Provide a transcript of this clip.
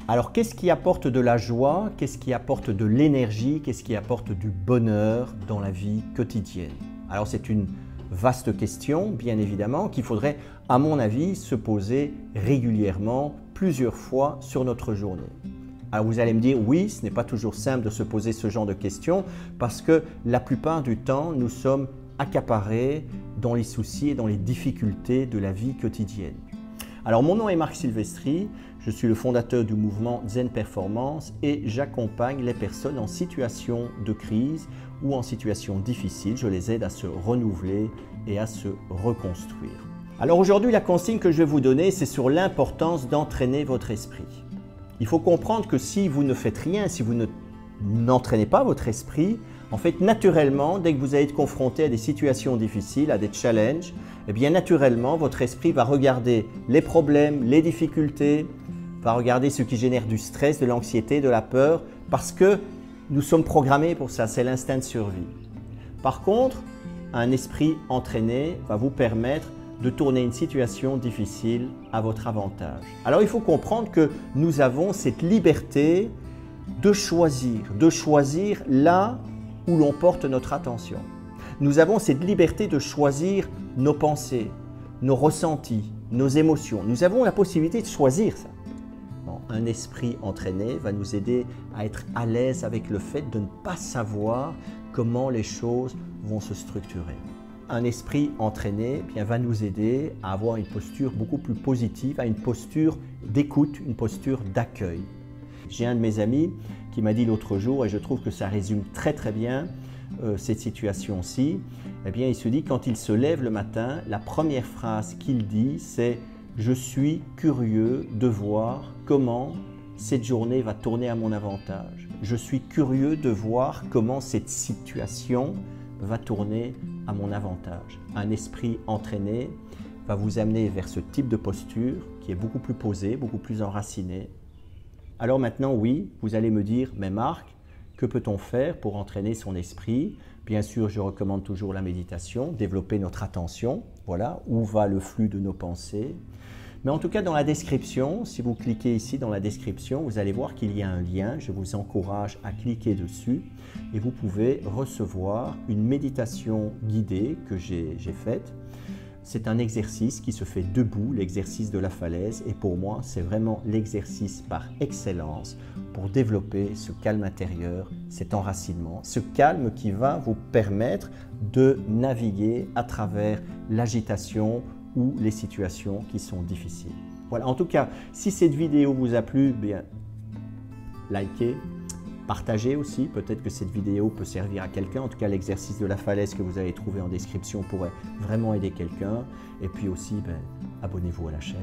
Alors, qu'est-ce qui apporte de la joie? Qu'est-ce qui apporte de l'énergie? Qu'est-ce qui apporte du bonheur dans la vie quotidienne? Alors, c'est une vaste question, bien évidemment, qu'il faudrait, à mon avis, se poser régulièrement, plusieurs fois sur notre journée. Alors, vous allez me dire, oui, ce n'est pas toujours simple de se poser ce genre de questions parce que la plupart du temps, nous sommes accaparés dans les soucis et dans les difficultés de la vie quotidienne. Alors, mon nom est Marc Silvestri, je suis le fondateur du mouvement Zen Performance et j'accompagne les personnes en situation de crise ou en situation difficile. Je les aide à se renouveler et à se reconstruire. Alors aujourd'hui, la consigne que je vais vous donner, c'est sur l'importance d'entraîner votre esprit. Il faut comprendre que si vous ne faites rien, si vous n'entraînez pas votre esprit, en fait, naturellement, dès que vous allez être confronté à des situations difficiles, à des challenges, eh bien, naturellement, votre esprit va regarder les problèmes, les difficultés, va regarder ce qui génère du stress, de l'anxiété, de la peur, parce que nous sommes programmés pour ça, c'est l'instinct de survie. Par contre, un esprit entraîné va vous permettre de tourner une situation difficile à votre avantage. Alors, il faut comprendre que nous avons cette liberté de choisir là où l'on porte notre attention. Nous avons cette liberté de choisir nos pensées, nos ressentis, nos émotions. Nous avons la possibilité de choisir ça. Bon, un esprit entraîné va nous aider à être à l'aise avec le fait de ne pas savoir comment les choses vont se structurer. Un esprit entraîné va nous aider à avoir une posture beaucoup plus positive, à une posture d'écoute, une posture d'accueil. J'ai un de mes amis qui m'a dit l'autre jour, et je trouve que ça résume très bien cette situation-ci, eh bien, il se dit quand il se lève le matin, la première phrase qu'il dit, c'est « Je suis curieux de voir comment cette journée va tourner à mon avantage. Je suis curieux de voir comment cette situation va tourner à mon avantage. » Un esprit entraîné va vous amener vers ce type de posture qui est beaucoup plus posée, beaucoup plus enracinée. Alors maintenant, oui, vous allez me dire, mais Marc, que peut-on faire pour entraîner son esprit? Bien sûr, je recommande toujours la méditation, développer notre attention, voilà, où va le flux de nos pensées. Mais en tout cas, dans la description, si vous cliquez ici dans la description, vous allez voir qu'il y a un lien, je vous encourage à cliquer dessus et vous pouvez recevoir une méditation guidée que j'ai faite. C'est un exercice qui se fait debout, l'exercice de la falaise, et pour moi, c'est vraiment l'exercice par excellence pour développer ce calme intérieur, cet enracinement, ce calme qui va vous permettre de naviguer à travers l'agitation ou les situations qui sont difficiles. Voilà, en tout cas, si cette vidéo vous a plu, bien, likez. Partagez aussi, peut-être que cette vidéo peut servir à quelqu'un. En tout cas, l'exercice de la falaise que vous allez trouver en description pourrait vraiment aider quelqu'un. Et puis aussi, abonnez-vous à la chaîne.